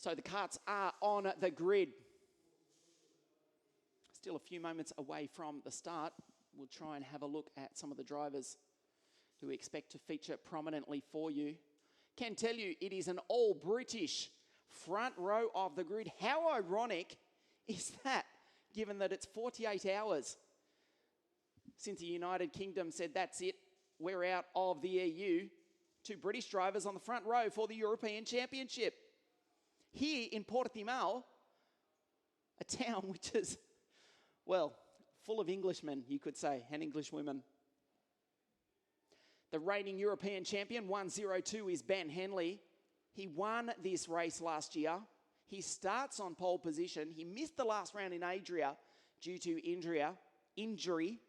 So the karts are on the grid. Still a few moments away from the start. We'll try and have a look at some of the drivers who we expect to feature prominently for you. Can tell you it is an all-British front row of the grid. How ironic is that, given that it's 48 hours since the United Kingdom said, that's it, we're out of the EU. 2 British drivers on the front row for the European Championship. Here in Portimao, a town which is, well, full of Englishmen, you could say, and English women. The reigning European champion, 102, is Ben Henley. He won this race last year. He starts on pole position. He missed the last round in Adria due to injury.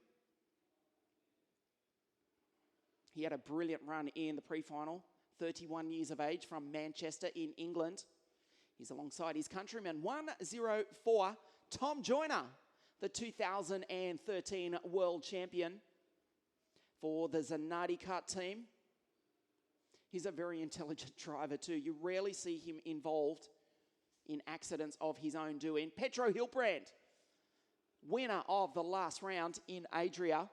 He had a brilliant run in the pre-final. 31 years of age from Manchester in England. He's alongside his countryman, 104, Tom Joyner, the 2013 world champion for the Zanardi Kart team. He's a very intelligent driver too. You rarely see him involved in accidents of his own doing. Pedro Hilbrand, winner of the last round in Adria.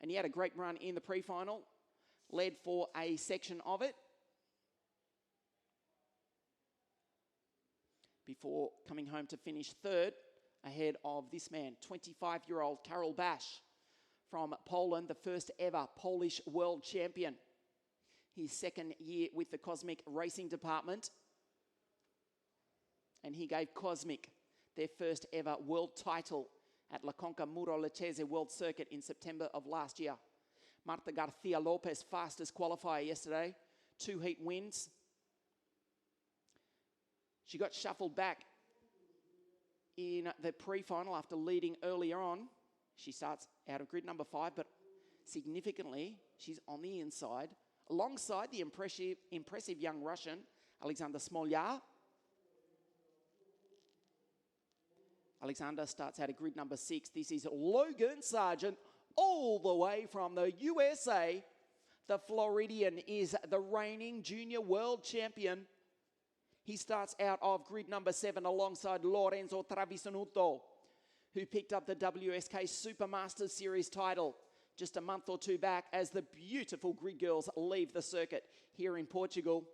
And he had a great run in the pre-final, led for a section of it, before coming home to finish third ahead of this man, 25-year-old Karol Bash from Poland, the first ever Polish world champion. His second year with the Cosmic Racing Department. And he gave Cosmic their first ever world title at La Conca Muro Lecce World Circuit in September of last year. Marta Garcia Lopez, fastest qualifier yesterday. 2 heat wins. She got shuffled back in the pre-final after leading earlier on. She starts out of grid number 5, but significantly, she's on the inside, alongside the impressive young Russian, Alexander Smolyar. Alexander starts out of grid number 6. This is Logan Sargent, all the way from the USA. The Floridian is the reigning junior world champion. He starts out of grid number 7 alongside Lorenzo Travisanuto, who picked up the WSK Supermasters Series title just a month or 2 back as the beautiful grid girls leave the circuit here in Portugal.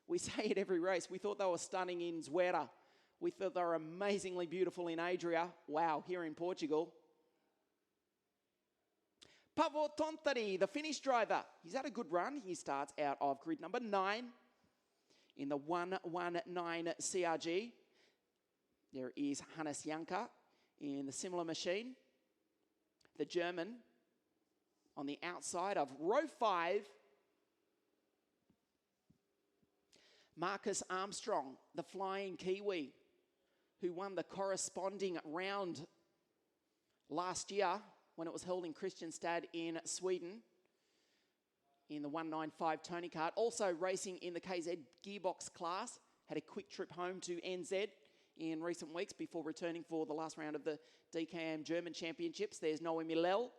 We say it every race. We thought they were stunning in Zuera. We thought they were amazingly beautiful in Adria. Wow, here in Portugal. Pavo Tontari, the Finnish driver. He's had a good run. He starts out of grid number 9 in the 119 CRG. There is Hannes Janka in the similar machine. The German on the outside of row 5. Marcus Armstrong, the flying Kiwi, who won the corresponding round last year when it was held in Kristianstad in Sweden in the 195 Tony Kart. Also racing in the KZ gearbox class. Had a quick trip home to NZ in recent weeks before returning for the last round of the DKM German Championships. There's Noemi Lell.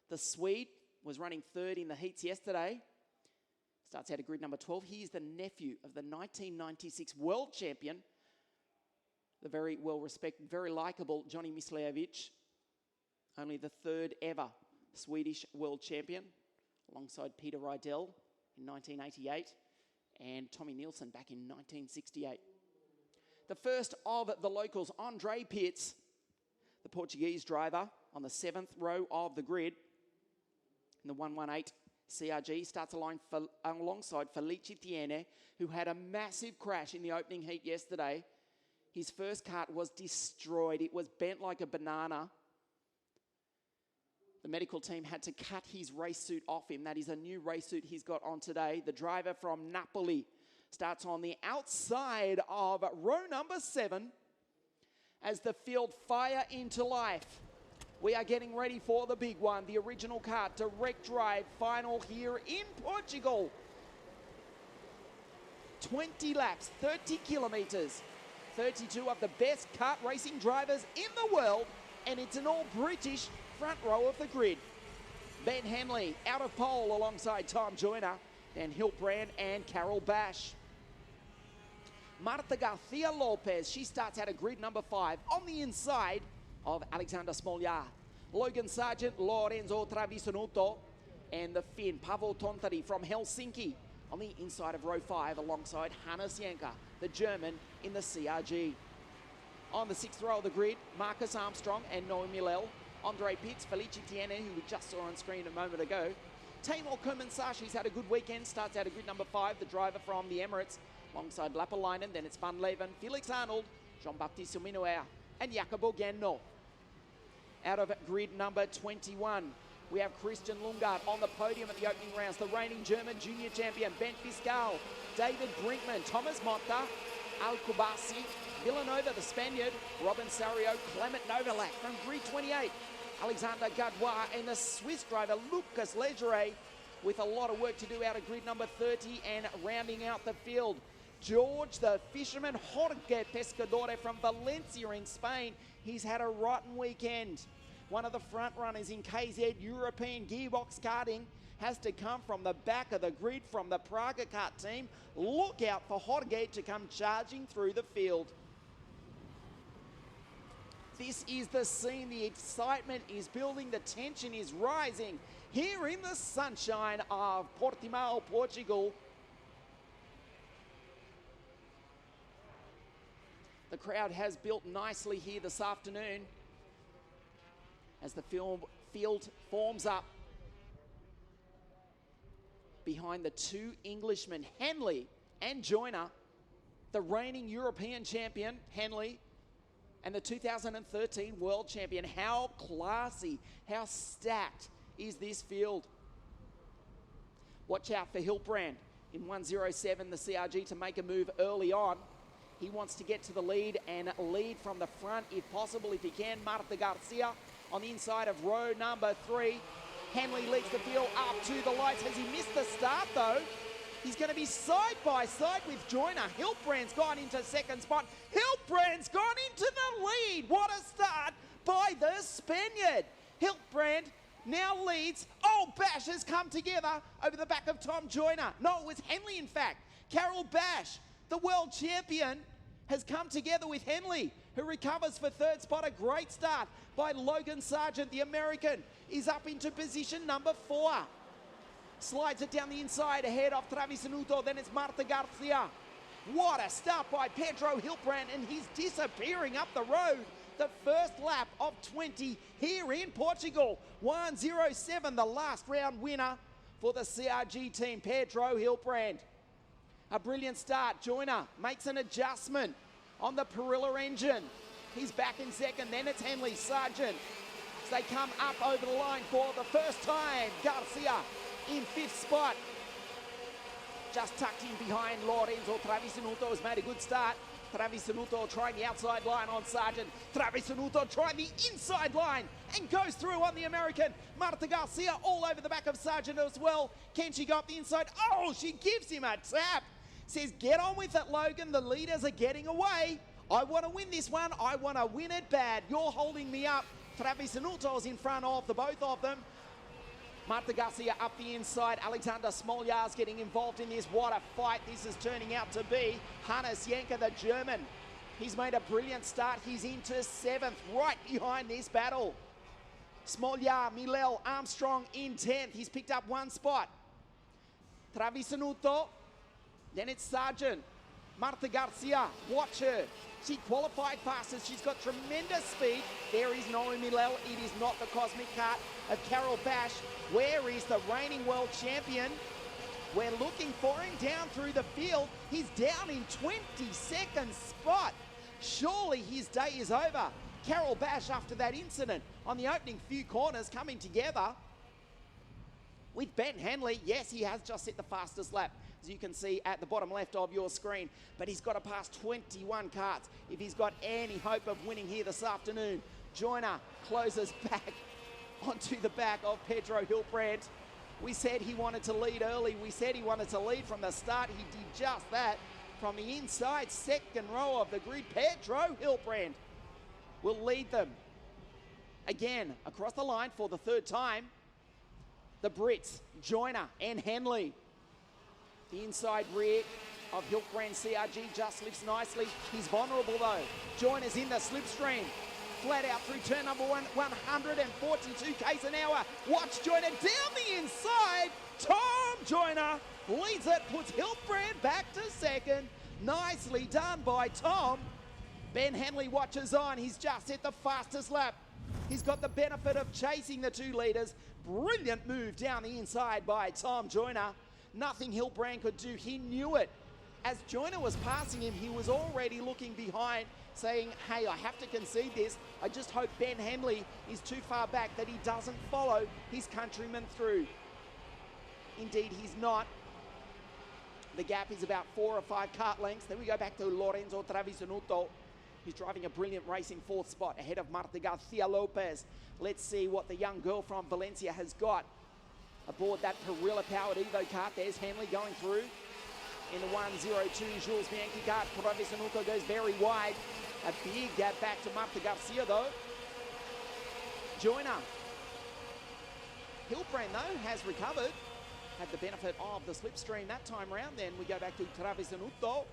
The Swede was running 3rd in the heats yesterday. Starts out of grid number 12. He is the nephew of the 1996 world champion, the very well-respected, very likeable Johnny Mislejevich. Only the 3rd ever Swedish world champion, alongside Peter Rydell in 1988 and Tommy Nielsen back in 1968. The first of the locals, Andre Pitts, the Portuguese driver, on the 7th row of the grid in the 118 CRG, starts alongside Felice Tiene, who had a massive crash in the opening heat yesterday. His first kart was destroyed. It was bent like a banana. The medical team had to cut his race suit off him. That is a new race suit he's got on today. The driver from Napoli starts on the outside of row number 7 as the field fire into life. We are getting ready for the big one, the original kart direct drive final here in Portugal. 20 laps, 30 kilometres, 32 of the best kart racing drivers in the world, and it's an all-British front row of the grid. Ben Henley out of pole alongside Tom Joyner, then Hilbrand and Karol Bash. Marta Garcia Lopez. She starts out at grid number 5 on the inside of Alexander Smoljar. Logan Sargent, Lorenzo Travisanuto, and the Finn, Pavel Tontari from Helsinki on the inside of row 5 alongside Hannes Janka, the German in the CRG. On the 6th row of the grid, Marcus Armstrong and Noah Milel, Andre Pitts, Felici Tiene, who we just saw on screen a moment ago. Taimur Kumansashi's had a good weekend, starts out at grid number 5, the driver from the Emirates, alongside Lapalainen, then it's Van Leven, Felix Arnold, Jean-Baptiste Minuer, and Jacopo Ganno. Out of grid number 21, we have Christian Lundgaard on the podium at the opening rounds, the reigning German junior champion, Ben Fiscal, David Brinkman, Thomas Motta, Al-Kubasi, Villanova, the Spaniard, Robin Sario, Clement Novalak from grid 28, Alexander Gadouin, and the Swiss driver, Lucas Legere, with a lot of work to do out of grid number 30 and rounding out the field. George the Fisherman, Jorge Pescadore from Valencia in Spain. He's had a rotten weekend. One of the front runners in KZ European Gearbox Karting has to come from the back of the grid from the Praga Kart team. Look out for Jorge to come charging through the field. This is the scene. The excitement is building. The tension is rising here in the sunshine of Portimao, Portugal. The crowd has built nicely here this afternoon as the field forms up behind the two Englishmen, Henley and Joyner, the reigning European champion, Henley, and the 2013 world champion. How classy, how stacked is this field? Watch out for Hiltbrand in 107, the CRG, to make a move early on. He wants to get to the lead and lead from the front if possible, if he can. Marta Garcia on the inside of row number 3. Henley leads the field up to the lights. Has he missed the start though? He's going to be side by side with Joyner. Hiltbrand's gone into second spot. Hiltbrand's gone into the lead. What a start by the Spaniard. Hiltbrand now leads. Oh, Bash has come together over the back of Tom Joyner. No, it was Henley in fact. Carol Bash, the world champion, has come together with Henley, who recovers for third spot. A great start by Logan Sargent, the American, is up into position number 4. Slides it down the inside ahead of Travisanuto, then it's Marta Garcia. What a start by Pedro Hiltbrand, and he's disappearing up the road. The first lap of 20 here in Portugal. 1:07, the last round winner for the CRG team, Pedro Hiltbrand. A brilliant start. Joyner makes an adjustment on the Perilla engine. He's back in second, then it's Henley, Sargent. As they come up over the line for the first time. Garcia in 5th spot. Just tucked in behind Lorenzo Travisanuto has made a good start. Travisanuto trying the outside line on Sargent. Travisanuto trying the inside line and goes through on the American. Marta Garcia all over the back of Sargent as well. Can she go up the inside? Oh, she gives him a tap. Says, get on with it, Logan. The leaders are getting away. I want to win this one. I want to win it bad. You're holding me up. Travisanuto's in front of the both of them. Marta Garcia up the inside. Alexander Smoljar's getting involved in this. What a fight this is turning out to be. Hannes Janka, the German. He's made a brilliant start. He's into 7th, right behind this battle. Smoljar, Milel, Armstrong in 10th. He's picked up 1 spot. Travisanuto. Then it's Sargent. Marta Garcia, watch her. She qualified fastest. She's got tremendous speed. There is Noah Milel. It is not the cosmic kart of Carol Bash. Where is the reigning world champion? We're looking for him down through the field. He's down in 22nd spot. Surely his day is over. Carol Bash, after that incident on the opening few corners, coming together with Ben Henley. Yes, he has just hit the fastest lap, as you can see at the bottom left of your screen. But he's got to pass 21 karts if he's got any hope of winning here this afternoon. Joyner closes back onto the back of Pedro Hiltbrand. We said he wanted to lead early. We said he wanted to lead from the start. He did just that. From the inside second row of the grid, Pedro Hiltbrand will lead them. Again, across the line for the 3rd time, the Brits, Joyner and Henley. The inside rear of Hiltbrand CRG just lifts nicely. He's vulnerable though. Joyner's in the slipstream. Flat out through turn number 142 k's an hour. Watch Joyner down the inside. Tom Joyner leads it, puts Hiltbrand back to second. Nicely done by Tom. Ben Henley watches on. He's just hit the fastest lap. He's got the benefit of chasing the 2 leaders. Brilliant move down the inside by Tom Joyner. Nothing Hiltbrand could do. He knew it. As Joyner was passing him, he was already looking behind, saying, hey, I have to concede this. I just hope Ben Henley is too far back that he doesn't follow his countryman through. Indeed, he's not. The gap is about 4 or 5 kart lengths. Then we go back to Lorenzo Travisanuto. He's driving a brilliant race in 4th spot ahead of Marta Garcia Lopez. Let's see what the young girl from Valencia has got aboard that Perilla-powered Evo kart. There's Henley going through in the 102 Jules Bianchi kart. Travisanuto goes very wide. A big gap back to Marta Garcia though. Joyner. Hiltbrand though has recovered. Had the benefit of the slipstream that time round. Then we go back to Travisanuto.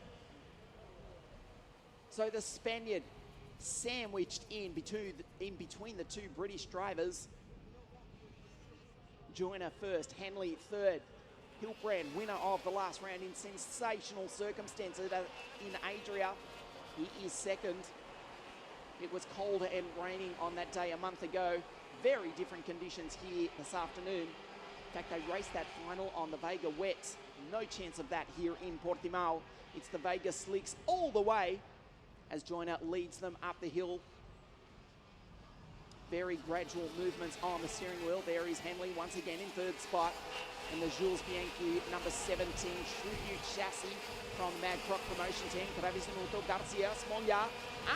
So the Spaniard sandwiched in between the 2 British drivers. Joyner first, Henley third. Hiltbrand, winner of the last round in sensational circumstances in Adria. He is second. It was cold and raining on that day a month ago. Very different conditions here this afternoon. In fact, they raced that final on the Vega wets. No chance of that here in Portimao. It's the Vega slicks all the way as Joyner leads them up the hill. Very gradual movements on the steering wheel. There is Henley once again in 3rd spot. And the Jules Bianchi number 17 tribute chassis from Mad Croc promotion team. Travisanuto, Garcia, Smolja.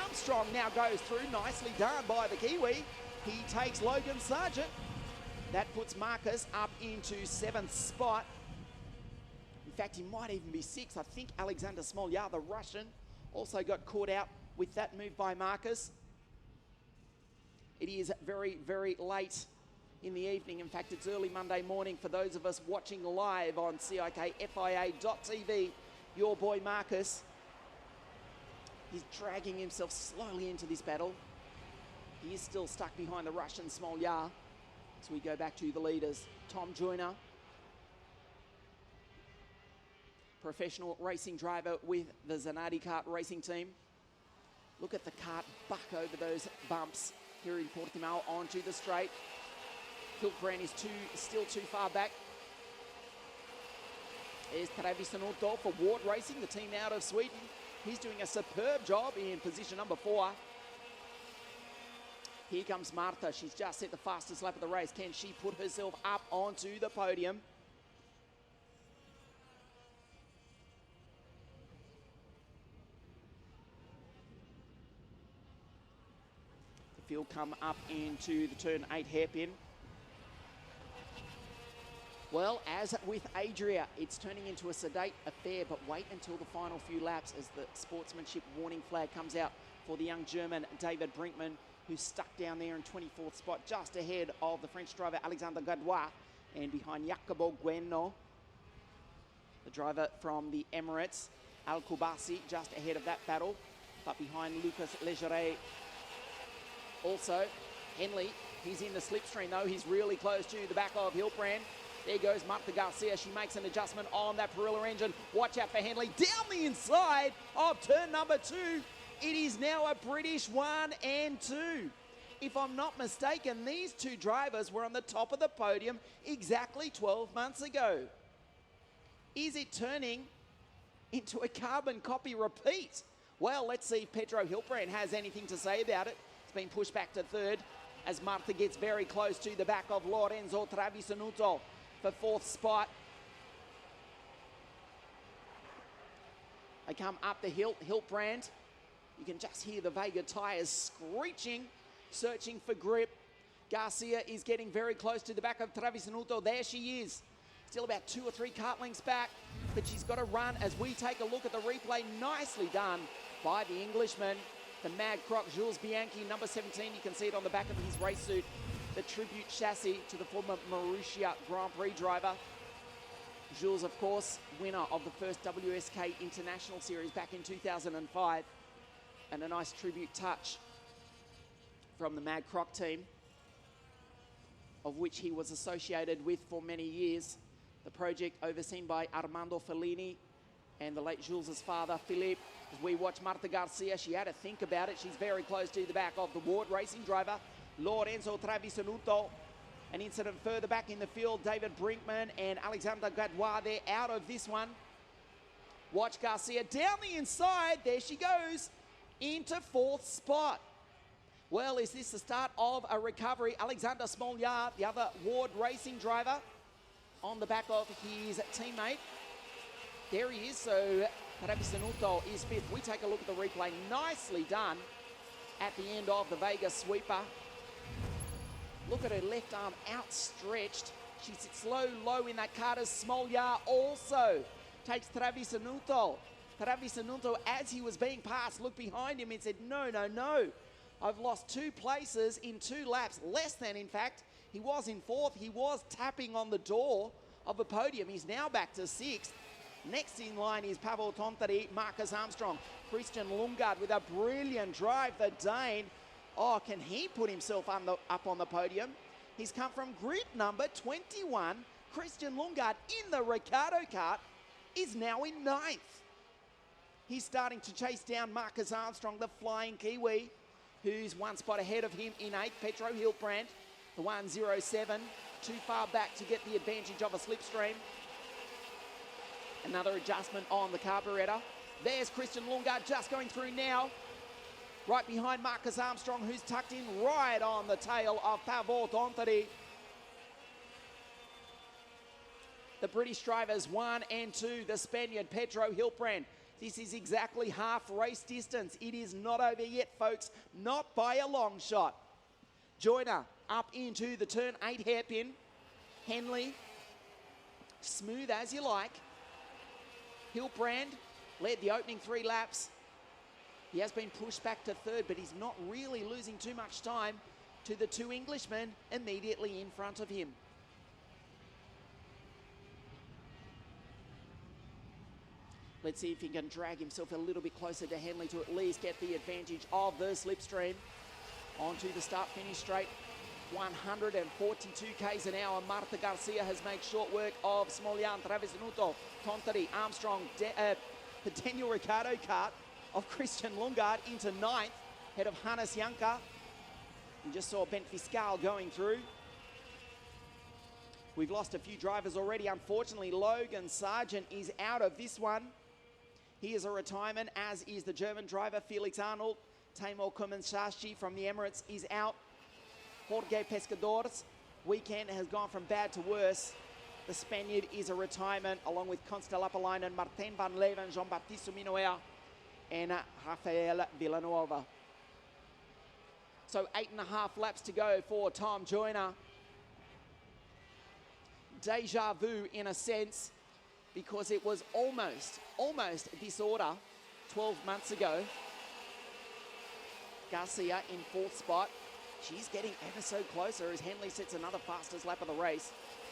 Armstrong now goes through. Nicely done by the Kiwi. He takes Logan Sargent. That puts Marcus up into 7th spot. In fact, he might even be 6th. I think Alexander Smolja, the Russian, also got caught out with that move by Marcus. It is very, very late in the evening. In fact, it's early Monday morning for those of us watching live on CIKFIA.tv. Your boy Marcus, he's dragging himself slowly into this battle. He is still stuck behind the Russian Smolja. So we go back to the leaders. Tom Joyner, professional racing driver with the Zanardi Kart racing team. Look at the kart buck over those bumps here in Portimao onto the straight. Hiltbrand is still too far back. There's Travisanuto for Ward Racing, the team out of Sweden. He's doing a superb job in position number 4. Here comes Marta. She's just set the fastest lap of the race. Can she put herself up onto the podium? The field come up into the turn 8 hairpin. Well, as with Adria, it's turning into a sedate affair, but wait until the final few laps as the sportsmanship warning flag comes out for the young German David Brinkman, who's stuck down there in 24th spot, just ahead of the French driver Alexander Gadouin, and behind Jacobo Gueno, the driver from the Emirates. Al-Kubasi just ahead of that battle, but behind Lucas Legere. Also, Henley, he's in the slipstream though. He's really close to the back of Hiltbrand. There goes Marta Garcia. She makes an adjustment on that Perilla engine. Watch out for Henley. Down the inside of turn number 2. It is now a British 1 and 2. If I'm not mistaken, these 2 drivers were on the top of the podium exactly 12 months ago. Is it turning into a carbon copy repeat? Well, let's see if Pedro Hiltbrand has anything to say about it. It's been pushed back to 3rd as Marta gets very close to the back of Lorenzo Travisanuto for 4th spot. They come up the hill. Hiltbrand, you can just hear the Vega tyres screeching, searching for grip. Garcia is getting very close to the back of Travisanuto. There she is. Still about 2 or 3 kart lengths back, but she's got to run as we take a look at the replay. Nicely done by the Englishman, the Mad Croc Jules Bianchi, number 17. You can see it on the back of his race suit. The tribute chassis to the former Marussia Grand Prix driver. Jules, of course, winner of the first WSK International Series back in 2005. And a nice tribute touch from the Mad Croc team, of which he was associated with for many years. The project overseen by Armando Fellini and the late Jules' father, Philippe. As we watch Marta Garcia, she had to think about it. She's very close to the back of the Ward racing driver, Lorenzo Travisanuto. An incident further back in the field, David Brinkman and Alexander Gadouin, they're out of this one. Watch Garcia down the inside. There she goes into fourth spot. Well, is this the start of a recovery? Alexander Smolyar, the other Ward racing driver, on the back of his teammate. There he is. So Travisanuto is fifth. We take a look at the replay. Nicely done at the end of the Vegas sweeper. Look at her left arm outstretched. She sits low in that cart as Smolyar also takes Travisanuto. Travisanuto, as he was being passed, looked behind him and said, no. I've lost 2 places in 2 laps. Less than, in fact. He was in fourth. He was tapping on the door of a podium. He's now back to 6th. Next in line is Pavel Tontari, Marcus Armstrong. Christian Lundgaard with a brilliant drive. The Dane. Oh, can he put himself up on the podium? He's come from grid number 21. Christian Lundgaard in the Ricardo kart is now in 9th. He's starting to chase down Marcus Armstrong, the flying Kiwi, who's 1 spot ahead of him in 8th. Petro Hiltbrand, the 107, too far back to get the advantage of a slipstream. Another adjustment on the carburetor. There's Christian Lundgaard just going through now. Right behind Marcus Armstrong, who's tucked in right on the tail of Pavel Tontari. The British drivers 1 and 2, the Spaniard Petro Hiltbrand. This is exactly half race distance. It is not over yet, folks. Not by a long shot. Joyner up into the turn 8 hairpin. Henley, smooth as you like. Hiltbrand led the opening 3 laps. He has been pushed back to 3rd, but he's not really losing too much time to the 2 Englishmen immediately in front of him. Let's see if he can drag himself a little bit closer to Henley to at least get the advantage of the slipstream. Onto the start-finish straight. 142 k's an hour. Marta Garcia has made short work of Smolyar, Travisanuto, Tontari, Armstrong, the Daniel Ricciardo kart of Christian Lundgaard into 9th, head of Hannes Janka. You just saw Bent Fiscal going through. We've lost a few drivers already. Unfortunately, Logan Sargent is out of this one. He is a retirement, as is the German driver Felix Arnold. Taimo Kumanshashi from the Emirates is out. Jorge Pescador's weekend has gone from bad to worse. The Spaniard is a retirement, along with Constella Lapalainen, Martin Van Leven, Jean-Baptiste Minoer, and Rafael Villanueva. So 8.5 laps to go for Tom Joyner. Deja vu in a sense, because it was almost this order 12 months ago. Garcia in 4th spot. She's getting ever so closer as Henley sets another fastest lap of the race.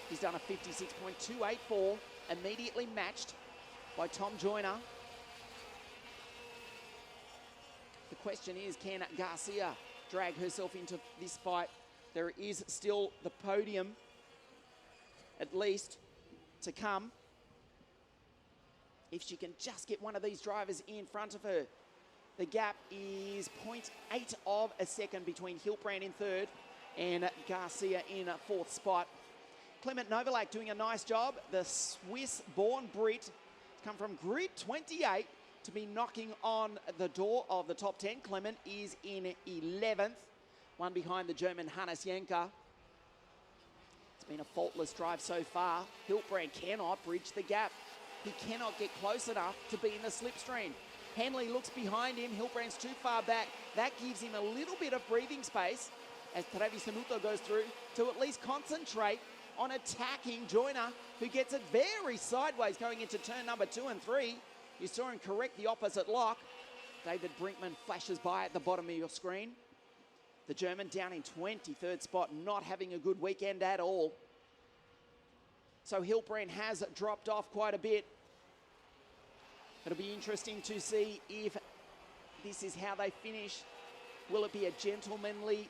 He's done a 56.284, immediately matched by Tom Joyner. The question is, can Garcia drag herself into this fight? There is still the podium, at least, to come. If she can just get one of these drivers in front of her. The gap is 0.8 of a second between Hiltbrand in 3rd and Garcia in 4th spot. Clement Novalak doing a nice job. The Swiss-born Brit has come from grid 28 to be knocking on the door of the top 10. Clement is in 11th, one behind the German Hannes Janka. It's been a faultless drive so far. Hiltbrand cannot bridge the gap. He cannot get close enough to be in the slipstream. Henley looks behind him. Hiltbrand's too far back. That gives him a little bit of breathing space as Travisanuto goes through to at least concentrate on attacking Joyner, who gets it very sideways going into turn number 2 and 3. You saw him correct the opposite lock. David Brinkman flashes by at the bottom of your screen. The German down in 23rd spot, not having a good weekend at all. So Hilbrand has dropped off quite a bit. It'll be interesting to see if this is how they finish. Will it be a gentlemanly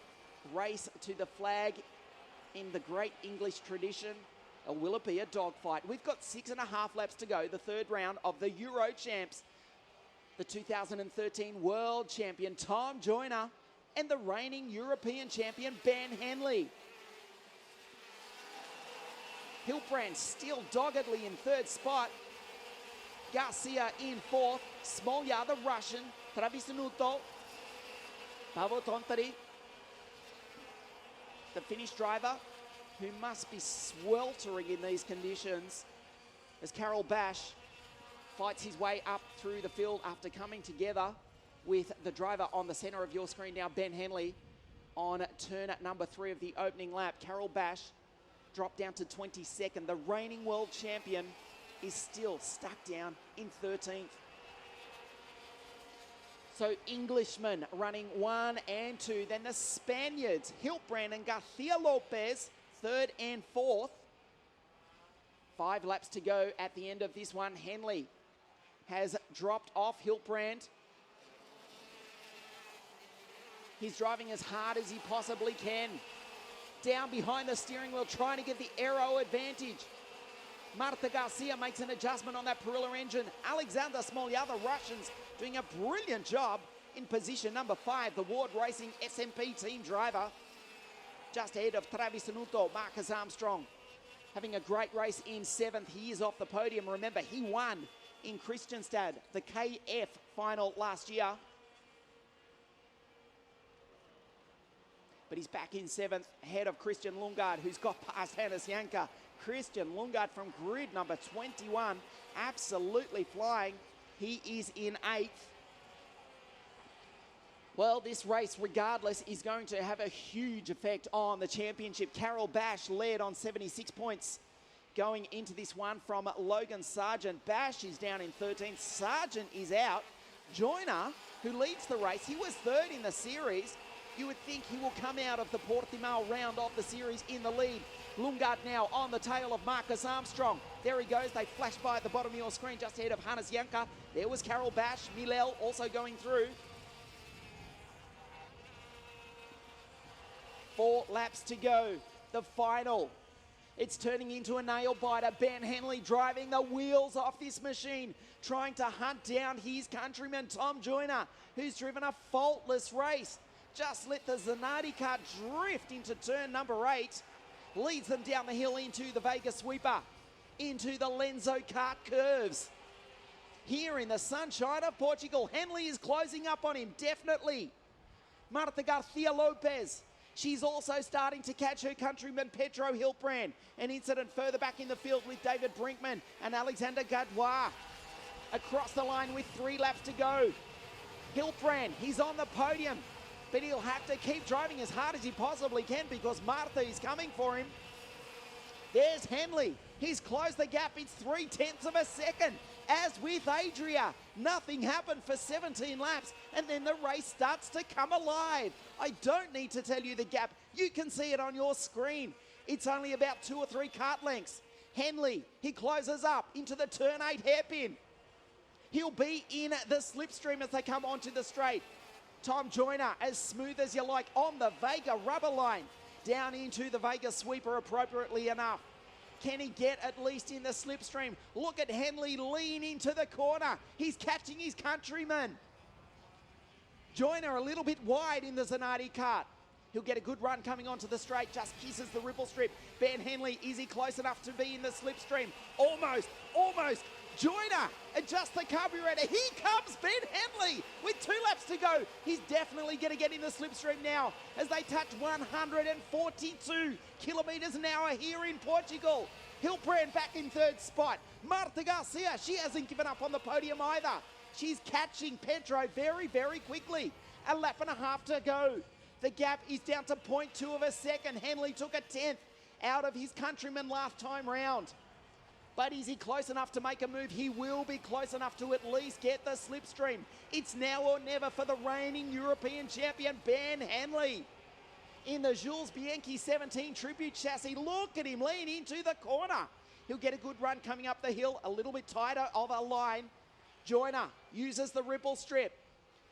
race to the flag in the great English tradition, or will it be a dogfight? We've got 6.5 laps to go, the third round of the Euro Champs. The 2013 World Champion Tom Joyner and the reigning European Champion Ben Henley. Hilbrand still doggedly in third spot. Garcia in fourth. Smolja, the Russian. Travisanuto. Pavel Tontari, the Finnish driver, who must be sweltering in these conditions, as Karel Bash fights his way up through the field after coming together with the driver on the center of your screen now, Ben Henley, on turn at number 3 of the opening lap. Karel Bash dropped down to 22nd. The reigning world champion is still stuck down in 13th. So Englishmen running 1 and 2. Then the Spaniards, Hilbrand and Garcia Lopez, 3rd and 4th. 5 laps to go at the end of this one. Henley has dropped off Hilbrand. He's driving as hard as he possibly can. Down behind the steering wheel, trying to get the aero advantage. Marta Garcia makes an adjustment on that Perilla engine. Alexander Smolja, the Russians, doing a brilliant job in position number 5. The Ward Racing SMP team driver. Just ahead of Travisanuto, Marcus Armstrong. Having a great race in 7th. He is off the podium. Remember, he won in Kristianstad, the KF final last year. But he's back in 7th, ahead of Christian Lundgaard, who's got past Hannes Janka. Christian Lundgaard from grid number 21, absolutely flying. He is in 8th. Well, this race, regardless, is going to have a huge effect on the championship. Karel Bash led on 76 points going into this one from Logan Sargent. Bash is down in 13th. Sargent is out. Joyner, who leads the race, he was 3rd in the series. You would think he will come out of the Portimao round of the series in the lead. Lundgaard now on the tail of Marcus Armstrong. There he goes. They flash by at the bottom of your screen just ahead of Hannes Janka. There was Karel Bash. Milel also going through. 4 laps to go. The final. It's turning into a nail-biter. Ben Henley driving the wheels off this machine, trying to hunt down his countryman, Tom Joyner, who's driven a faultless race. Just let the Zanardi car drift into turn number 8. Leads them down the hill into the Vega sweeper, into the Lenzo kart curves. Here in the sunshine of Portugal, Henley is closing up on him, definitely. Marta Garcia Lopez, she's also starting to catch her countryman Pedro Hilbrand. An incident further back in the field with David Brinkman and Alexander Gadouin. Across the line with 3 laps to go. Hilbrand, he's on the podium, but he'll have to keep driving as hard as he possibly can because Marta is coming for him. There's Henley. He's closed the gap. It's 0.3 of a second. As with Adria, nothing happened for 17 laps, and then the race starts to come alive. I don't need to tell you the gap. You can see it on your screen. It's only about 2 or 3 kart lengths. Henley, he closes up into the turn 8 hairpin. He'll be in the slipstream as they come onto the straight. Tom Joyner, as smooth as you like, on the Vega rubber line. Down into the Vega sweeper appropriately enough. Can he get at least in the slipstream? Look at Henley lean into the corner. He's catching his countryman. Joyner a little bit wide in the Zanardi kart. He'll get a good run coming onto the straight, just kisses the ripple strip. Ben Henley, is he close enough to be in the slipstream? Almost, almost. Joyner, adjust the carburetor. Here comes Ben Henley with 2 laps to go. He's definitely going to get in the slipstream now as they touch 142 kilometres an hour here in Portugal. Hilbrand back in 3rd spot. Marta Garcia, she hasn't given up on the podium either. She's catching Pedro very, very quickly. 1.5 laps to go. The gap is down to 0.2 of a second. Henley took a 10th out of his countryman last time round. But is he close enough to make a move? He will be close enough to at least get the slipstream. It's now or never for the reigning European champion, Ben Henley. In the Jules Bianchi 17 Tribute chassis, look at him lean into the corner. He'll get a good run coming up the hill, a little bit tighter of a line. Joyner uses the ripple strip.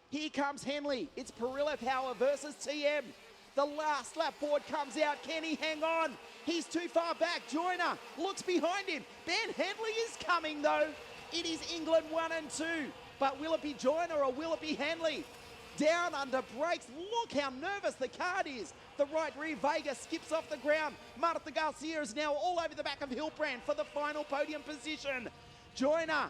Here comes Henley. It's Perillo Power versus TM. The last lap board comes out. Can he hang on? He's too far back. Joyner looks behind him. Ben Henley is coming though. It is England 1 and 2. But will it be Joyner or will it be Henley? Down under brakes. Look how nervous the cart is. The right rear Vega skips off the ground. Marta Garcia is now all over the back of Hilbrand for the final podium position. Joyner,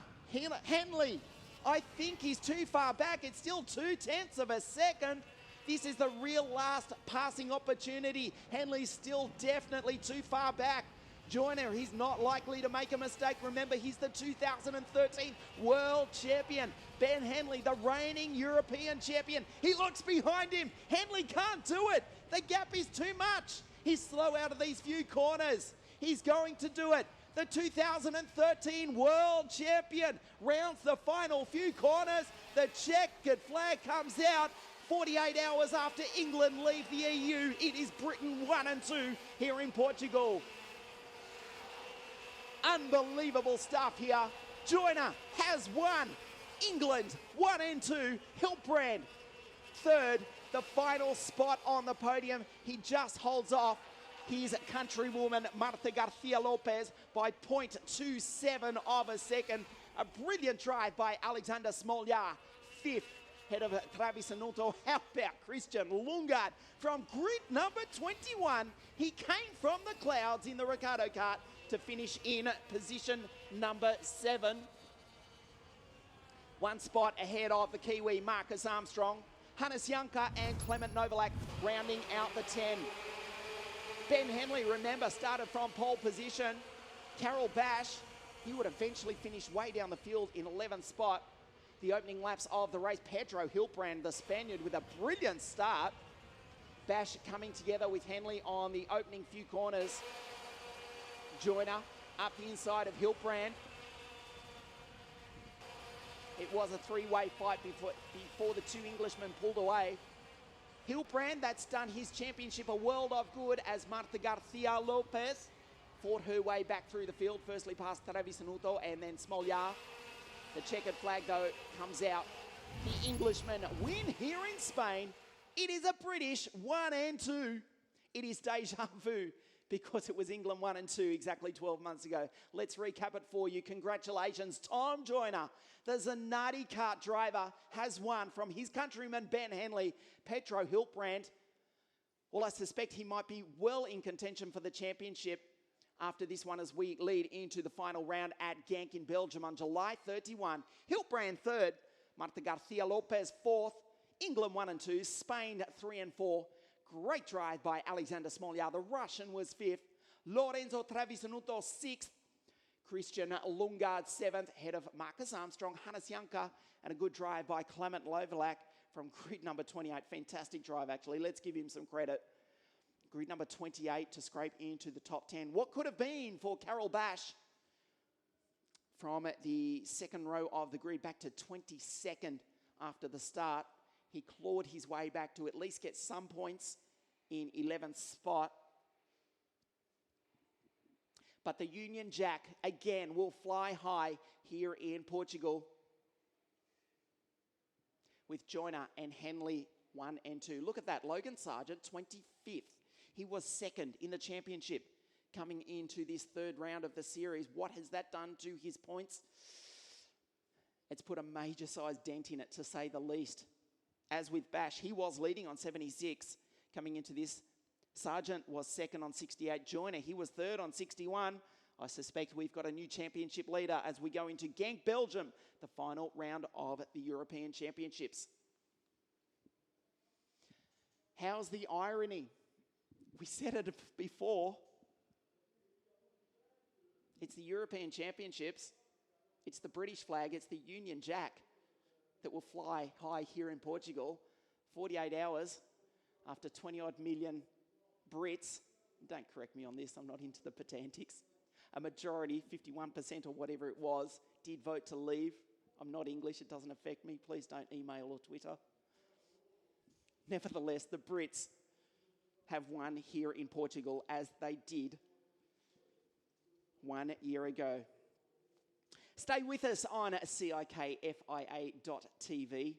Henley, I think he's too far back. It's still 0.2 of a second. This is the real last passing opportunity. Henley's still definitely too far back. Joyner, he's not likely to make a mistake. Remember, he's the 2013 world champion. Ben Henley, the reigning European champion. He looks behind him. Henley can't do it. The gap is too much. He's slow out of these few corners. He's going to do it. The 2013 world champion rounds the final few corners. The checkered flag comes out. 48 hours after England leave the EU, it is Britain 1 and 2 here in Portugal. Unbelievable stuff here. Joyner has won. England 1 and 2. Hilbrand third. The final spot on the podium. He just holds off his countrywoman Marta Garcia Lopez by 0.27 of a second. A brilliant drive by Alexander Smoljar, fifth. Head of Travis Anuto. How about Christian Lungard from grid number 21? He came from the clouds in the Ricardo kart to finish in position number 7. One spot ahead of the Kiwi Marcus Armstrong. Hannes Janka and Clement Novalak rounding out the 10. Ben Henley, remember, started from pole position. Carol Bash, he would eventually finish way down the field in 11th spot. The opening laps of the race, Pedro Hilbrand, the Spaniard, with a brilliant start. Bash coming together with Henley on the opening few corners. Joyner up the inside of Hilbrand. It was a three-way fight before the two Englishmen pulled away. Hilbrand, that's done his championship a world of good as Marta Garcia Lopez fought her way back through the field, firstly past Travis Anuto and then Smoljar. The checkered flag, though, comes out. The Englishmen win here in Spain. It is a British 1 and 2. It is deja vu because it was England 1 and 2 exactly 12 months ago. Let's recap it for you. Congratulations, Tom Joyner, the Zanardi kart driver, has won from his countryman Ben Henley. Pedro Hilbrand, well, I suspect he might be well in contention for the championship after this one as we lead into the final round at Genk in Belgium on July 31. Hilbrand third, Marta Garcia Lopez fourth, England 1 and 2, Spain 3 and 4. Great drive by Alexander Smoljar. The Russian was fifth. Lorenzo Travisanuto sixth. Christian Lungard seventh, head of Marcus Armstrong, Hannes Janka, and a good drive by Clement Novalak from grid number 28. Fantastic drive, actually. Let's give him some credit. Grid number 28 to scrape into the top 10. What could have been for Carol Bash from the second row of the grid back to 22nd after the start. He clawed his way back to at least get some points in 11th spot. But the Union Jack, again, will fly high here in Portugal with Joyner and Henley 1 and 2. Look at that, Logan Sargent, 25th. He was second in the championship coming into this third round of the series. What has that done to his points? It's put a major size dent in it, to say the least. As with Bash, he was leading on 76 coming into this. Sargent was second on 68. Joyner, he was third on 61. I suspect we've got a new championship leader as we go into Genk, Belgium, the final round of the European Championships. How's the irony? We said it before. It's the European Championships. It's the British flag. It's the Union Jack that will fly high here in Portugal. 48 hours after 20-odd million Brits. Don't correct me on this. I'm not into the pedantics. A majority, 51% or whatever it was, did vote to leave. I'm not English. It doesn't affect me. Please don't email or Twitter. Nevertheless, the Brits have won here in Portugal as they did 1 1 year ago. Stay with us on CIKFIA.tv.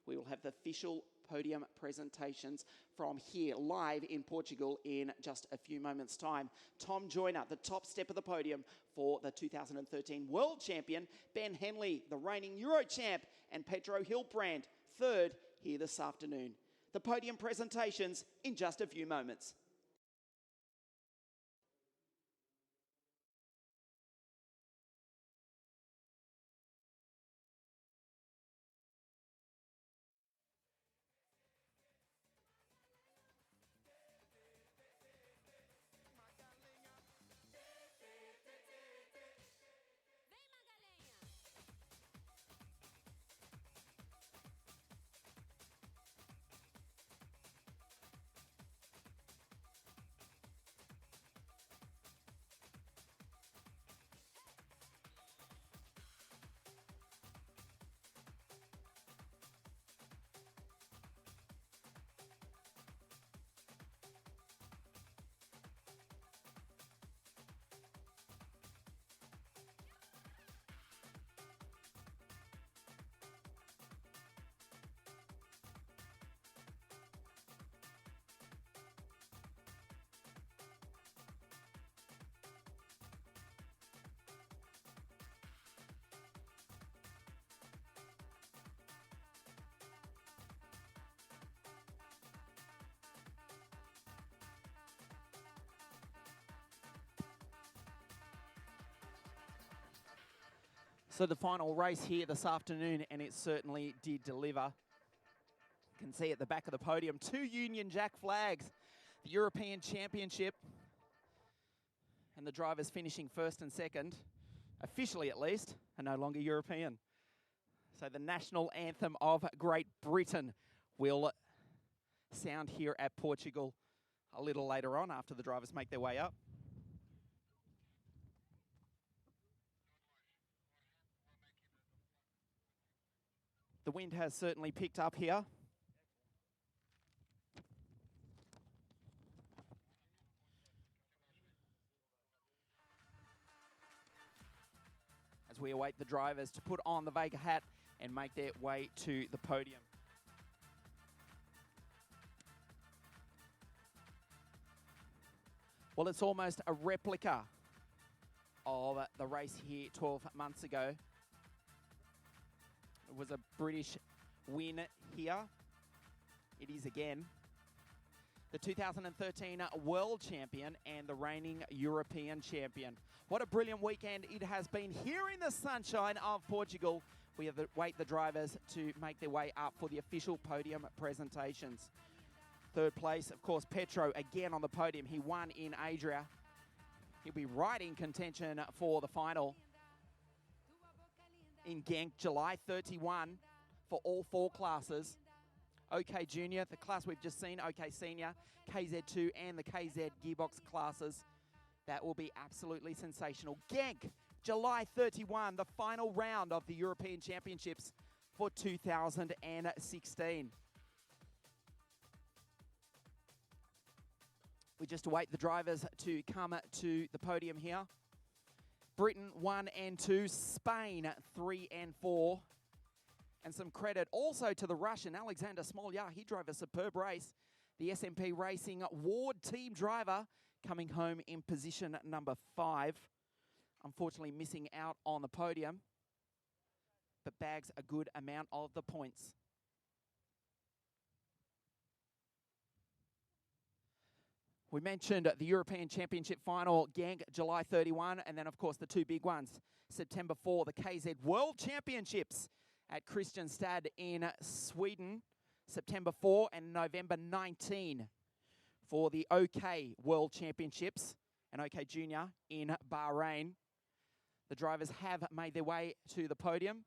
We will have the official podium presentations from here live in Portugal in just a few moments' time. Tom Joyner, the top step of the podium for the 2013 World Champion, Ben Henley, the reigning Euro champ, and Pedro Hilbrand, third, here this afternoon. The podium presentations in just a few moments. So the final race here this afternoon, and it certainly did deliver. You can see at the back of the podium, 2 Union Jack flags, the European Championship, and the drivers finishing first and second, officially at least, are no longer European. So the national anthem of Great Britain will sound here at Portugal a little later on after the drivers make their way up. The wind has certainly picked up here. As we await the drivers to put on the Vega hat and make their way to the podium. Well, it's almost a replica of the race here 12 months ago. It was a British win here. It is again. The 2013 World Champion and the reigning European Champion. What a brilliant weekend it has been here in the sunshine of Portugal. We await the drivers to make their way up for the official podium presentations. Third place, of course, Petro again on the podium. He won in Adria. He'll be right in contention for the final in Genk, July 31 for all 4 classes. OK Junior, the class we've just seen, OK Senior, KZ2 and the KZ Gearbox classes. That will be absolutely sensational. Genk, July 31, the final round of the European Championships for 2016. We just await the drivers to come to the podium here. Britain 1 and 2, Spain 3 and 4. And some credit also to the Russian Alexander Smolyar. He drove a superb race. The SMP Racing Ward team driver coming home in position number 5. Unfortunately missing out on the podium, but bags a good amount of the points. We mentioned the European Championship final, Genk, July 31, and then, of course, the 2 big ones. September 4, the KZ World Championships at Kristianstad in Sweden, September 4, and November 19 for the OK World Championships and OK Junior in Bahrain. The drivers have made their way to the podium.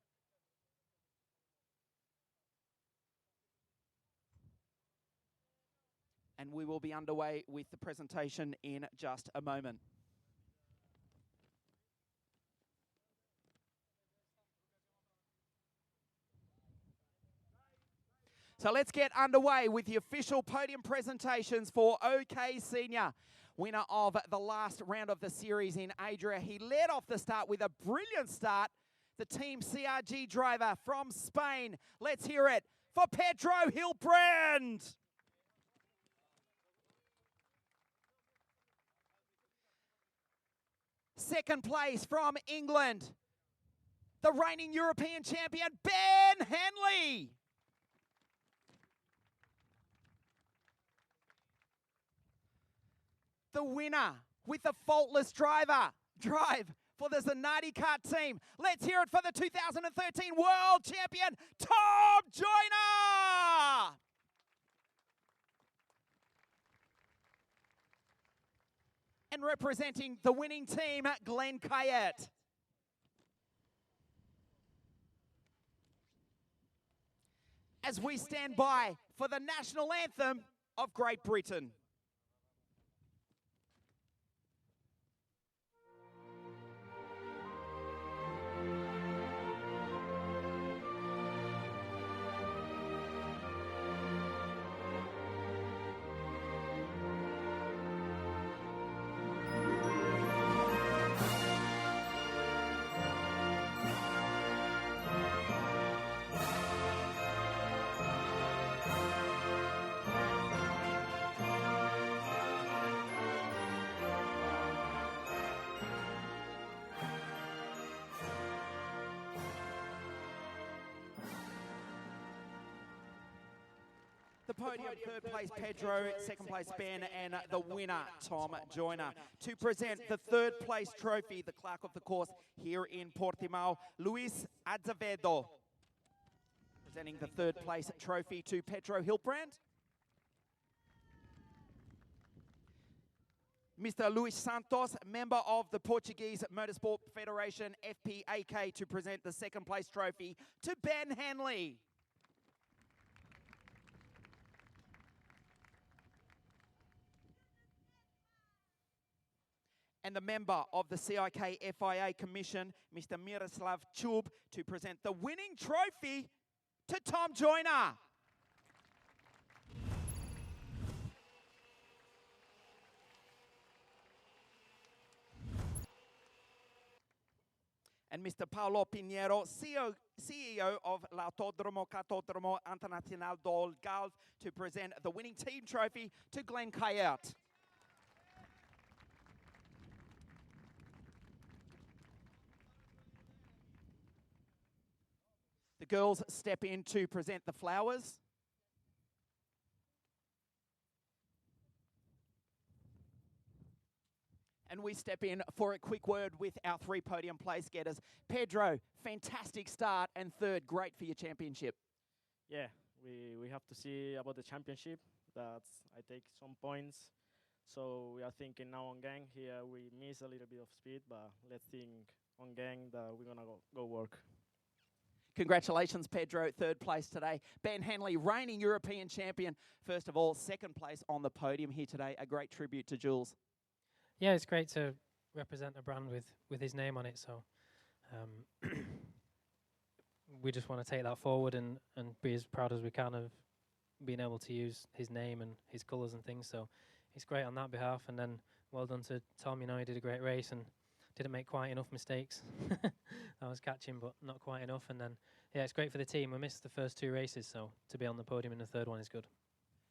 And we will be underway with the presentation in just a moment. So let's get underway with the official podium presentations for OK Senior. winner of the last round of the series in Adria. He led off the start with a brilliant start. The Team CRG driver from Spain. Let's hear it for Pedro Hilbrand. Second place from England, the reigning European champion, Ben Henley. The winner with the faultless drive for the Zanardi Kart team. Let's hear it for the 2013 World Champion, Tom Joyner. And representing the winning team, Glenn Kayet. As we stand by for the national anthem of Great Britain. The podium, third place Pedro, second place Ben, and the winner Tom Joyner. To present the third place trophy, the clerk of the course here in Portimao, Luis Azevedo. Presenting the third place trophy to Pedro Hilbrand. Mr. Luis Santos, member of the Portuguese Motorsport Federation, FPAK, to present the second place trophy to Ben Henley. And the member of the CIK FIA Commission, Mr. Miroslav Chub, to present the winning trophy to Tom Joyner. And Mr. Paolo Pinheiro, CEO of l'Autodromo Cartódromo Internacional do Algarve, to present the winning team trophy to Glenn Kayert. The girls step in to present the flowers. And we step in for a quick word with our three podium place getters. Pedro, fantastic start, and third, great for your championship. Yeah, we have to see about the championship. That's I take some points. So we are thinking now on gang. Here we miss a little bit of speed, but let's think on gang that we're gonna go work. Congratulations, Pedro, third place today. Ben Henley, reigning European champion, first of all, second place on the podium here today. A great tribute to Jules. Yeah, it's great to represent a brand with his name on it. So we just want to take that forward and be as proud as we can of being able to use his name and his colours and things. So it's great on that behalf. And then well done to Tom. You know, he did a great race and didn't make quite enough mistakes. I was catching, but not quite enough. And then, yeah, it's great for the team. We missed the first two races, so to be on the podium in the third one is good.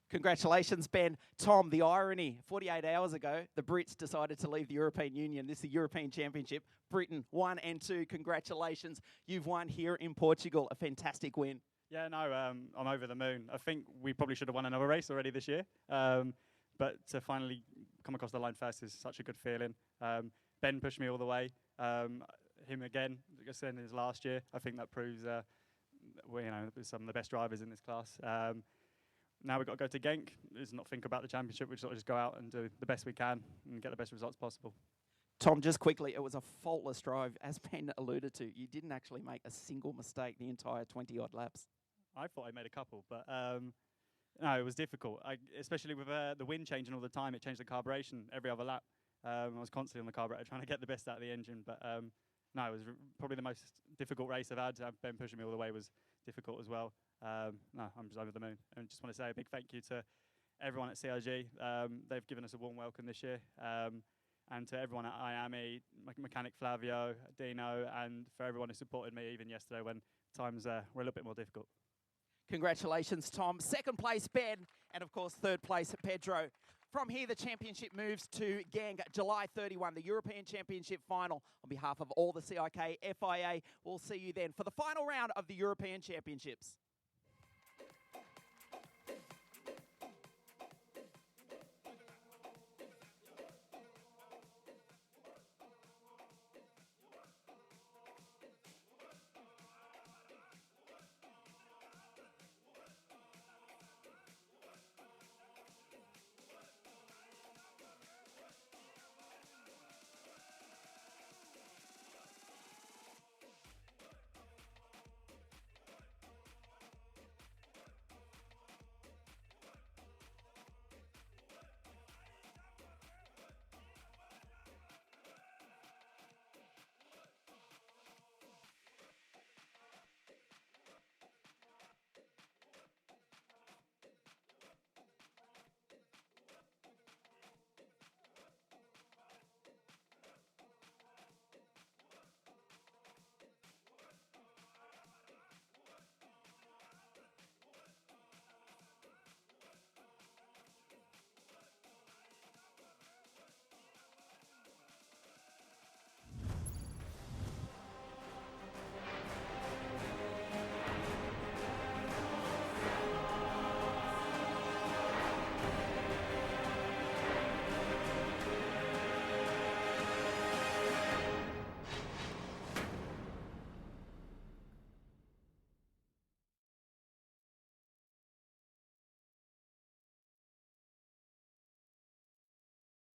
Congratulations, Ben. Tom, the irony, 48 hours ago, the Brits decided to leave the European Union. This is the European Championship. Britain 1 and 2. Congratulations. You've won here in Portugal. A fantastic win. Yeah, no, I'm over the moon. I think we probably should have won another race already this year. But to finally come across the line first is such a good feeling. Ben pushed me all the way. Him again, like I said, in his last year. I think that proves we're some of the best drivers in this class. Now we've got to go to Genk. Let's not think about the championship. We sort of just go out and do the best we can and get the best results possible. Tom, just quickly, it was a faultless drive. As Ben alluded to, you didn't actually make a single mistake the entire 20-odd laps. I thought I made a couple, but no, it was difficult. Especially with the wind changing all the time. It changed the carburation every other lap. I was constantly on the carburetor trying to get the best out of the engine, but no, it was probably the most difficult race I've had. To have Ben pushing me all the way was difficult as well. No, I'm just over the moon. And just want to say a big thank you to everyone at CRG. They've given us a warm welcome this year. And to everyone at IAMI, Mechanic Flavio, Dino, and for everyone who supported me even yesterday when times were a little bit more difficult. Congratulations, Tom. Second place, Ben, and of course, third place, Pedro. From here, the championship moves to Gang, July 31, the European Championship final. On behalf of all the CIK, FIA, we'll see you then for the final round of the European Championships.